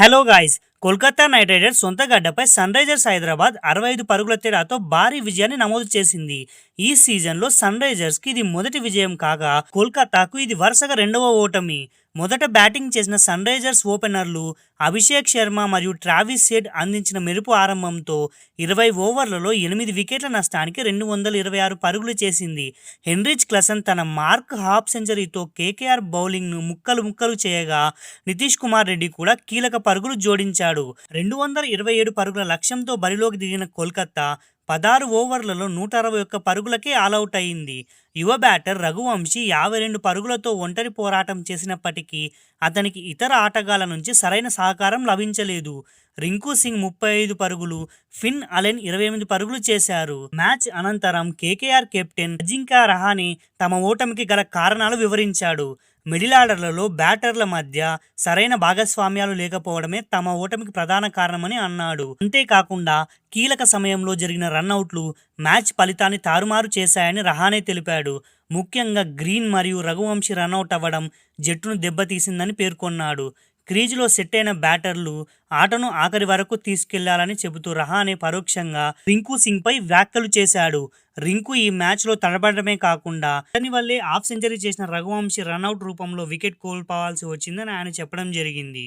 Hello guys, Kolkata night riders సొంత గడ్డపై sun Risers Hyderabad 65 పరుగుల తేడాతో భారీ విజయాన్ని నమోదు చేసింది. ఈ సీజన్లో సన్ రైజర్స్కి ఇది మొదటి విజయం కాగా కోల్కతాకు ఇది వరుసగా రెండవ ఓటమి. మొదట బ్యాటింగ్ చేసిన సన్ రైజర్స్ ఓపెనర్లు అభిషేక్ శర్మ మరియు ట్రావిస్ హెడ్ అందించిన మెరుపు ఆరంభంతో 20 ఓవర్లలో 8 వికెట్ల నష్టానికి 226 పరుగులు చేసింది. హెన్రిచ్ క్లసన్ తన మార్క్ హాఫ్ సెంచరీతో కేకేఆర్ బౌలింగ్ను ముక్కలు చేయగా నితీష్ కుమార్ రెడ్డి కూడా కీలక పరుగులు జోడించాడు. 227 పరుగుల లక్ష్యంతో బరిలోకి దిగిన కోల్కతా 16 ఓవర్లలో 161 పరుగులకే ఆలౌట్ అయింది. యువ బ్యాటర్ రఘువంశీ 52 పరుగులతో ఒంటరి పోరాటం చేసినప్పటికీ అతనికి ఇతర ఆటగాళ్ల నుంచి సరైన సహకారం లభించలేదు. రింకు సింగ్ 35 పరుగులు, ఫిన్ అలెన్ 28 పరుగులు చేశారు. మ్యాచ్ అనంతరం కేకేఆర్ కెప్టెన్ అజింక్య రహానే తమ ఓటమికి గల కారణాలు వివరించాడు. మిడిల్ ఆర్డర్లలో బ్యాటర్ల మధ్య సరైన భాగస్వామ్యాలు లేకపోవడమే తమ ఓటమికి ప్రధాన కారణమని అన్నాడు. అంతేకాకుండా కీలక సమయంలో జరిగిన రన్అట్లు మ్యాచ్ ఫలితాన్ని తారుమారు చేశాయని రహానే తెలిపాడు. ముఖ్యంగా గ్రీన్ మరియు రఘువంశీ రన్అట్ అవ్వడం జట్టును దెబ్బతీసిందని పేర్కొన్నాడు. క్రీజులో సెట్ అయిన బ్యాటర్లు ఆటను ఆఖరి వరకు తీసుకెళ్లాలని చెబుతూ రహానే పరోక్షంగా రింకు సింగ్ పై వ్యాఖ్యలు చేశాడు. రింకు ఈ మ్యాచ్లో తడబడమే కాకుండా అతని వల్లే హాఫ్ సెంచరీ చేసిన రఘువంశీ రన్అట్ రూపంలో వికెట్ కోల్పోవాల్సి వచ్చిందని ఆయన చెప్పడం జరిగింది.